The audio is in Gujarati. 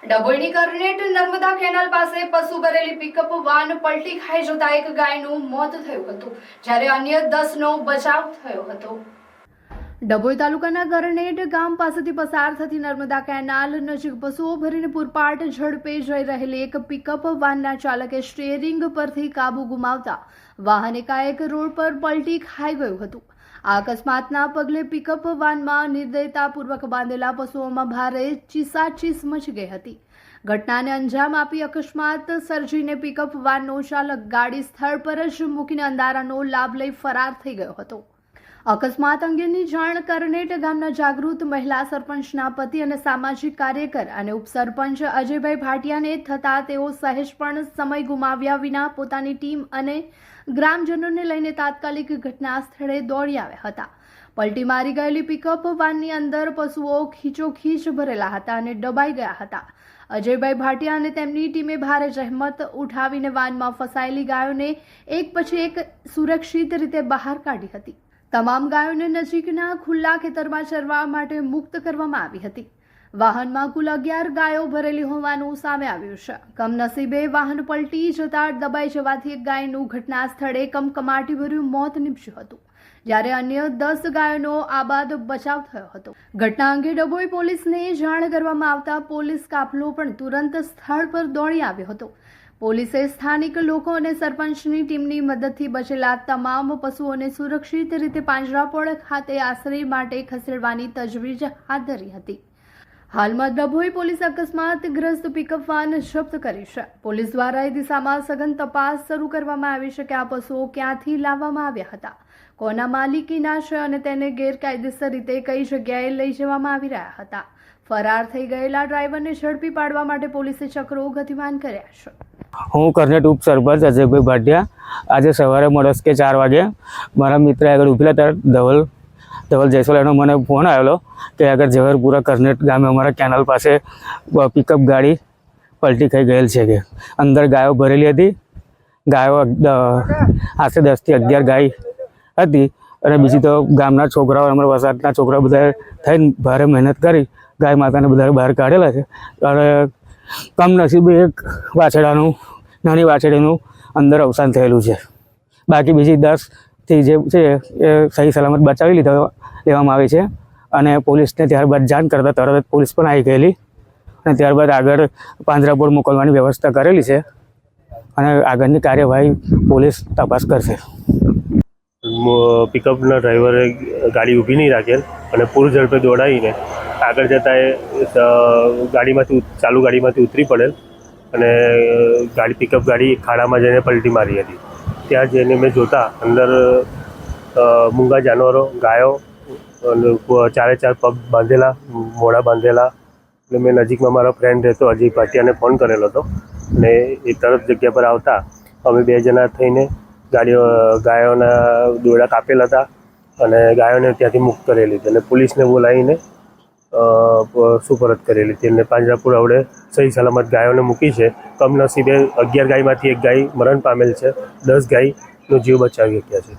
ડભોઈની કરનેટ નર્મદા કેનાલ પાસે પશુ ભરેલી પિકઅપ વાન પલટી ખાઈ જતા એક ગાયનું મોત થયું હતું, જ્યારે અન્ય 10નો બચાવ થયો હતો। ડભોઈ તાલુકાના કરનેટ ગામ પાસેથી પસાર થતી નર્મદા કેનાલ નજીક પશુઓ ભરીને પૂરપાટ ઝડપે જઈ રહેલી એક પિકઅપ વાનના ચાલકે સ્ટીયરિંગ પરથી કાબુ ગુમાવતા વાહન એકાએક રોડ પર પલટી ખાઈ ગયું હતું। આ અકસ્માતના પગલે પિકઅપ વાનમાં નિર્દયતાપૂર્વક બાંધેલા પશુઓમાં ભારે ચીસાચીસ મચી ગઈ હતી। ઘટનાને અંજામ આપી અકસ્માત સર્જીને પિકઅપ વાનનો ચાલક ગાડી સ્થળ પર જ મૂકીને અંધારાનો લાભ લઈ ફરાર થઈ ગયો હતો। અકસ્માત અંગેની જાણ કરનેટ ગામના જાગૃત મહિલા સરપંચના પતિ અને સામાજિક કાર્યકર અને ઉપસરપંચ અજયભાઈ ભાટિયાને થતા તેઓ સહેજ પણ સમય ગુમાવ્યા વિના પોતાની ટીમ અને ગ્રામજનોને લઈને તાત્કાલિક ઘટના સ્થળે દોડી આવ્યા હતા। પલટી મારી ગયેલી પિકઅપ વાનની અંદર પશુઓ ખીચોખીચ ભરેલા હતા અને દબાઈ ગયા હતા। અજયભાઈ ભાટિયા અને તેમની ટીમે ભારે જહેમત ઉઠાવીને વાનમાં ફસાયેલી ગાયોને એક પછી એક સુરક્ષિત રીતે બહાર કાઢી હતી। તમામ ગાયોને નજીકના ખુલ્લા ખેતરમાં ચરવા માટે મુક્ત કરવામાં આવી હતી। વાહનમાં કુલ 11 ગાયો ભરેલી હોવાનું સામે આવ્યું છે। કમનસીબે વાહન પલટી જતા દબાઈ જવાથી એક ગાયનું ઘટના સ્થળે કમકમાટીભર્યું મોત નીપજ્યું હતું, જ્યારે અન્ય 10 ગાયોનો આબાદ બચાવ થયો હતો। ઘટના અંગે ડભોઈ પોલીસને જાણ કરવામાં આવતા પોલીસ કાફલો પણ તુરંત સ્થળ પર દોડી આવ્યો હતો। પોલીસે સ્થાનિક લોકો અને સરપંચની ટીમની મદદથી બચેલા તમામ પશુઓને સુરક્ષિત રીતે પાંજરાપોળ ખાતે આશ્રય માટે ખસેડવાની તજવીજ હાથ ધરી હતી। હાલમાં ડભોઈ પોલીસ અકસ્માતગ્રસ્ત પિકઅપ વાન જપ્ત કરી છે। પોલીસ દ્વારા એ દિશામાં સઘન તપાસ શરૂ કરવામાં આવી છે કે આ પશુઓ ક્યાંથી લાવવામાં આવ્યા હતા, કોના માલિકીના છે અને તેને ગેરકાયદેસર રીતે કઈ જગ્યાએ લઈ જવામાં આવી રહ્યા હતા। ફરાર થઈ ગયેલા ડ્રાઈવરને ઝડપી પાડવા માટે પોલીસે ચક્રો ગતિમાન કર્યા છે। હું કરનેટ ઉપસરપંચ અજયભાઈ ભાટિયા આજે સવારે મળસ કે 4 વાગે મારા મિત્ર આગળ ઉભેલા ત્યારે ધવલ જયસ્વાલનો મને ફોન આવેલો કે આગળ ઝવેરપુરા કરનેટ ગામે અમારા કેનાલ પાસે પિકઅપ ગાડી પલટી ખાઈ ગયેલ છે કે અંદર ગાયો ભરેલી હતી। ગાયો આશરે 10 થી 11 ગાય હતી અને બીજી તો ગામના છોકરાઓ અમારા વસાહતના છોકરાઓ બધા થઈને ભારે મહેનત કરી ગાય માતાને બધા બહાર કાઢેલા છે અને કમનસીબે એક વાછડાનું નાની વાછડીનું અંદર અવસાન થયેલું છે। બાકી બીજી 10થી જે છે એ સહી સલામત બચાવી લેવામાં આવી છે અને પોલીસને ત્યારબાદ જાણ કરતાં તરત પોલીસ પણ આવી ગયેલી અને ત્યારબાદ આગળ પાંજરાપોળ મોકલવાની વ્યવસ્થા કરેલી છે અને આગળની કાર્યવાહી પોલીસ તપાસ કરશે। પિકઅપના ડ્રાઈવરે ગાડી ઊભી નહીં રાખેલ અને પૂર ઝડપે દોડાવીને આગળ જતાં એ ચાલુ ગાડીમાંથી ઉતરી પડેલ અને પિકઅપ ગાડી ખાડામાં જઈને પલટી મારી હતી। ત્યાં જઈને મેં જોતા અંદર મૂંગા જાનવરો ગાયો અને 4 પગ બાંધેલા, મોઢા બાંધેલા એટલે મેં નજીકમાં મારો ફ્રેન્ડ રહેતો અજય ભાટિયાને ફોન કરેલો હતો અને એ તરત જગ્યા પર આવતા અમે 2 જણા થઈને ગાયોના દોરડા કાપેલા હતા અને ગાયોને ત્યાંથી મુક્ત કરેલી હતી અને પોલીસને બોલાવીને સુપરત કરેલી હતી અને પાંજરાપોળ આવડે સહી સલામત ગાયોને મૂકી છે। કમનસીબે 11 ગાયમાંથી 1 ગાય મરણ પામેલ છે, 10 ગાયનો જીવ બચાવી શક્યા છે।